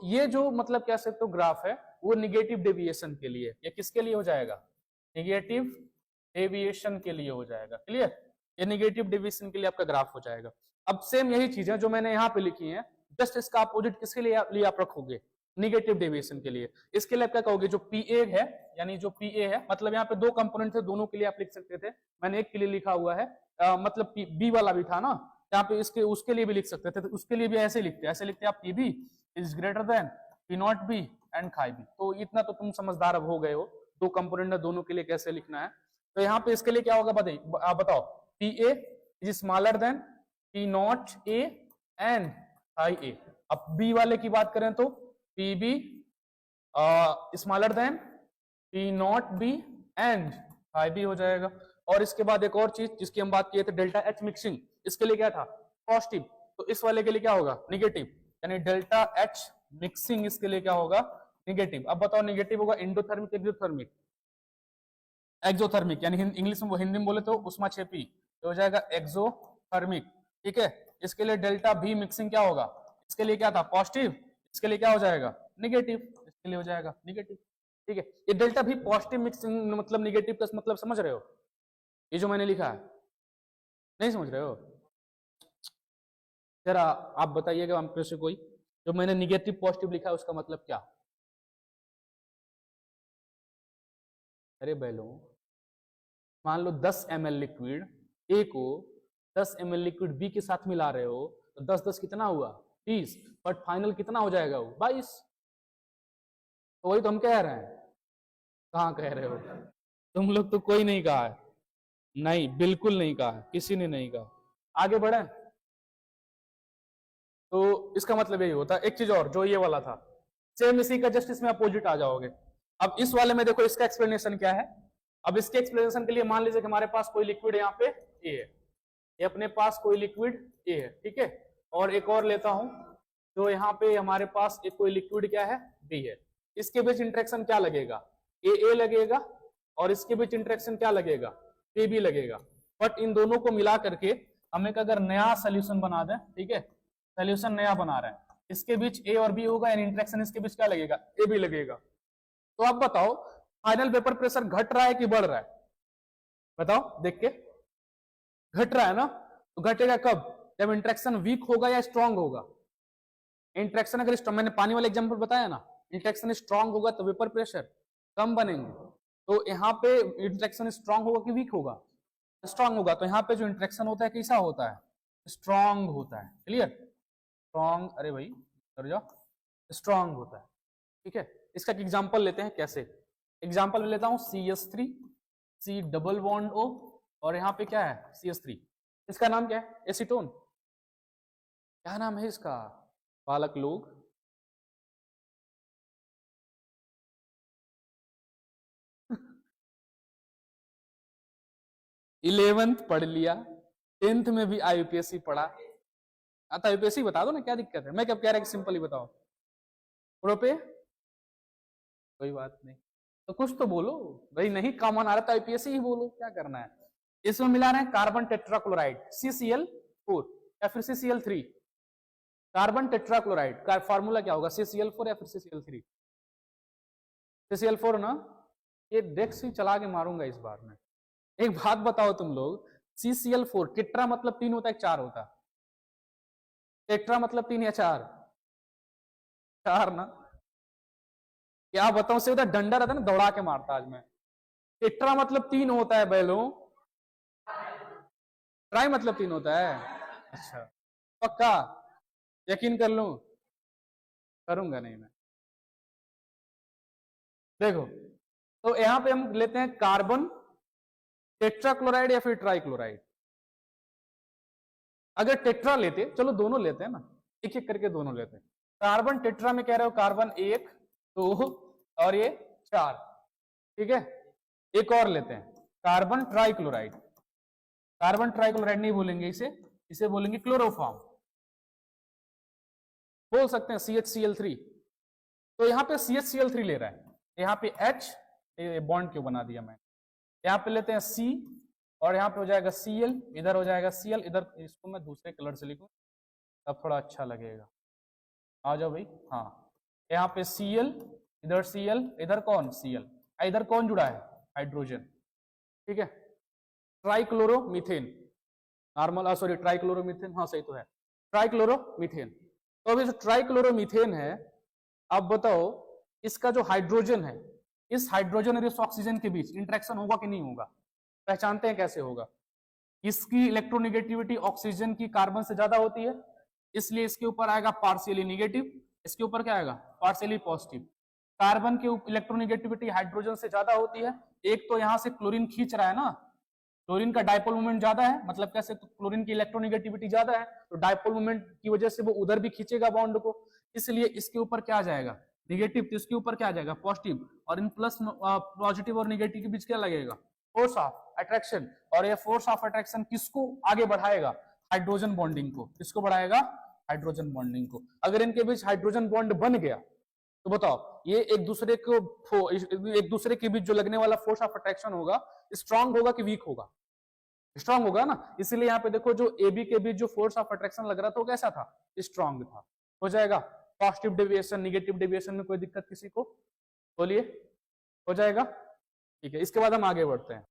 ये जो मतलब कह सकते हो ग्राफ है वो निगेटिव डेविएशन के लिए, या किसके लिए हो जाएगा, निगेटिव डेविएशन के लिए हो जाएगा। क्लियर, ये निगेटिव डेविएशन के लिए आपका ग्राफ हो जाएगा। अब सेम यही चीजें जो मैंने यहाँ पे लिखी है, जस्ट इसका अपोजिट किसके लिए आप रखोगे, निगेटिव डेविएशन के लिए। इसके लिए आप क्या कहोगे, जो पी ए है, यानी जो पी ए है, मतलब यहाँ पे दो कंपोनेंट थे, दोनों के लिए आप लिख सकते थे, मैंने एक के लिए लिखा हुआ है, मतलब बी वाला भी था ना, यहाँ पे इसके उसके लिए भी लिख सकते थे, तो उसके लिए भी ऐसे लिखते, ऐसे लिखते आप P B is greater than P not B and chi B. तो इतना तो तुम समझदार अब हो गए हो, दो कंपोनेंट है, दोनों के लिए कैसे लिखना है। तो यहाँ पे इसके लिए क्या होगा आप बताओ, P A is smaller than P not A and chi A. अब बी वाले की बात करें तो P B smaller than P not B and chi B हो जाएगा। और इसके बाद एक और चीज जिसकी हम बात किए थे, डेल्टा एच मिक्सिंग, इसके लिए क्या था, पॉजिटिव, तो इस वाले के लिए क्या होगा, निगेटिव, यानी डेल्टा एच मिक्सिंग इसके लिए क्या होगा, निगेटिव। अब बताओ निगेटिव होगा इंडोथर्मिक एक्सोथर्मिक, एक्सोथर्मिक यानी इंग्लिश में, हिंदी में बोले तो उष्मा क्षेपी, तो हो जाएगा एक्सोथर्मिक। ठीक है, इसके लिए डेल्टा भी मिक्सिंग क्या होगा, इसके लिए क्या था पॉजिटिव, इसके लिए क्या हो जाएगा निगेटिव, इसके लिए हो जाएगा निगेटिव। ठीक है, ये डेल्टा भी पॉजिटिव मिक्सिंग मतलब निगेटिव प्लस मतलब समझ रहे हो, ये जो मैंने लिखा है, नहीं समझ रहे हो, जरा आप बताइएगा हम पे से कोई, जो मैंने निगेटिव पॉजिटिव लिखा है उसका मतलब क्या। अरे बैलो, मान लो 10 ml लिक्विड ए को 10 ml लिक्विड बी के साथ मिला रहे हो, तो 10-10 कितना हुआ 30, बट फाइनल कितना हो जाएगा वो 22। तो वही तो हम कह रहे हैं, कहाँ कह रहे हो तुम लोग, तो कोई नहीं कहा है, नहीं बिल्कुल नहीं कहा है, किसी ने नहीं कहा। आगे बढ़े, तो इसका मतलब यही होता है। एक चीज और, जो ये वाला था सेम इसी का जस्ट इसमें अपोजिट आ जाओगे। अब इस वाले में देखो इसका एक्सप्लेनेशन क्या है। अब इसके एक्सप्लेनेशन के लिए मान लीजिए कि हमारे पास कोई लिक्विड यहाँ पे ए है, ये अपने पास कोई लिक्विड ए है, ठीक है, और एक और लेता हूं, तो यहाँ पे हमारे पास एक कोई लिक्विड क्या है बी है, इसके बीच इंटरेक्शन क्या लगेगा, ए लगेगा, और इसके बीच इंटरेक्शन क्या लगेगा, ए बी लगेगा। बट इन दोनों को मिला करके हम एक अगर नया सोल्यूशन बना दें, ठीक है, सोल्यूशन नया बना रहे हैं, इसके बीच ए और बी होगा, यानी इंटरेक्शन इसके बीच क्या लगेगा, ए बी लगेगा। तो आप बताओ फाइनल वेपर प्रेशर घट रहा है कि बढ़ रहा है, बताओ देख के, घट रहा है ना, तो घटेगा कब, जब इंटरेक्शन वीक होगा या स्ट्रांग होगा। इंटरेक्शन अगर स्ट्रांग, मैंने पानी वाला एग्जांपल बताया ना, इंटरेक्शन स्ट्रांग होगा तो वेपर प्रेशर कम बनेंगे। तो यहाँ पे इंटरेक्शन स्ट्रांग होगा कि वीक होगा, स्ट्रांग होगा। तो यहाँ पे जो इंटरेक्शन होता है कैसा होता है, स्ट्रांग होता है। क्लियर, स्ट्रांग, अरे भाई कर जाओ, स्ट्रांग होता है। ठीक है, इसका एग्जांपल लेते हैं, कैसे एग्जांपल में लेता हूं, CH3 C double bond O, और यहाँ पे क्या है CH3, इसका नाम क्या है एसीटोन, क्या नाम है इसका बालक लोग, इलेवेंथ पढ़ लिया, 10th में भी IUPAC पढ़ा, आता IUPAC बता दो ना, क्या दिक्कत है, मैं क्या कह रहा है कि सिंपल ही बताओ, प्रोपे कोई बात नहीं, तो कुछ तो बोलो भाई, नहीं कॉमन आ रहा था IUPAC ही बोलो, क्या करना है। इसमें मिला रहे हैं कार्बन टेट्राक्लोराइड CCl4 या फिर CCl3, कार्बन टेट्राक्लोराइड का फॉर्मूला क्या होगा, CCl4 या फिर CCl3, CCl4 ना, ये डेस्क ही चला के मारूंगा इस बार में। एक बात बताओ तुम लोग, CCl4 टेट्रा मतलब 3 होता है 4 होता है, टेट्रा मतलब 3 या 4, 4 ना, क्या बताऊं, से डंडा रहता है ना, दौड़ा के मारता आज मैं। टेट्रा मतलब 3 होता है बैलो, ट्राई मतलब 3 होता है, अच्छा पक्का, यकीन कर लूं, करूंगा नहीं मैं। देखो, तो यहां पे हम लेते हैं कार्बन टेट्राक्लोराइड या फिर ट्राइक्लोराइड। अगर टेट्रा लेते, चलो दोनों लेते हैं ना, एक एक करके दोनों लेते हैं। कार्बन टेट्रा में कह रहे हो, कार्बन 1 2 और ये 4, ठीक है। एक और लेते हैं कार्बन ट्राइक्लोराइड, कार्बन ट्राइक्लोराइड नहीं बोलेंगे इसे, इसे बोलेंगे क्लोरोफॉर्म, बोल सकते हैं CHCl3। तो यहाँ पे CHCl3 ले रहा है, यहाँ पे H, बॉन्ड क्यों बना दिया मैं, यहाँ पे लेते हैं C, और यहाँ पे हो जाएगा Cl, इधर हो जाएगा Cl, इधर इसको मैं दूसरे कलर से लिखूं तब थोड़ा अच्छा लगेगा, आ जाओ भाई, हाँ यहाँ पे Cl, इधर Cl, इधर कौन Cl, इधर कौन जुड़ा है हाइड्रोजन, ठीक है। ट्राइक्लोरोमीथेन, नॉर्मल सॉरी ट्राइक्लोरोमीथेन, हाँ सही तो है ट्राइक्लोरोमीथेन। तो अभी जो ट्राइक्लोरोमीथेन है, अब बताओ इसका जो हाइड्रोजन है, इस हाइड्रोजन और इस ऑक्सीजन के बीच इंटरेक्शन होगा कि नहीं होगा, पहचानते हैं कैसे होगा। इसकी इलेक्ट्रोनेगेटिविटी ऑक्सीजन की कार्बन से ज्यादा होती है, इसलिए इसके ऊपर आएगा पार्शियली नेगेटिव, इसके ऊपर क्या आएगा पार्शियली पॉजिटिव। कार्बन की इलेक्ट्रोनेगेटिविटी हाइड्रोजन से ज्यादा होती है, एक तो यहां से क्लोरीन खींच रहा है ना, क्लोरीन का डायपोल मोमेंट ज्यादा है, मतलब कैसे, तो क्लोरीन की इलेक्ट्रोनेगेटिविटी ज्यादा है, तो डायपोल मोमेंट की वजह से वो उधर भी खींचेगा बॉन्ड को, इसलिए इसके ऊपर क्या आ जाएगा नेगेटिव, तो इसके ऊपर क्या आ जाएगा पॉजिटिव, और इन प्लस पॉजिटिव और नेगेटिव के बीच क्या लगेगा फोर्स ऑफ अट्रैक्शन, और ये फोर्स ऑफ अट्रैक्शन किसको आगे बढ़ाएगा, हाइड्रोजन बॉन्डिंग को, किसको बढ़ाएगा हाइड्रोजन बॉन्डिंग को। अगर इनके बीच हाइड्रोजन बॉन्ड बन गया तो बताओ ये एक दूसरे के बीच जो लगने वाला फोर्स ऑफ अट्रैक्शन होगा स्ट्रांग होगा कि वीक होगा, स्ट्रांग होगा ना। इसलिए यहाँ पे देखो जो AB के बीच जो फोर्स ऑफ अट्रैक्शन लग रहा था वो कैसा था, स्ट्रांग था। हो जाएगा पॉजिटिव डेविएशन नेगेटिव डेविएशन में कोई दिक्कत किसी को, बोलिए, हो जाएगा, ठीक है। इसके बाद हम आगे बढ़ते हैं।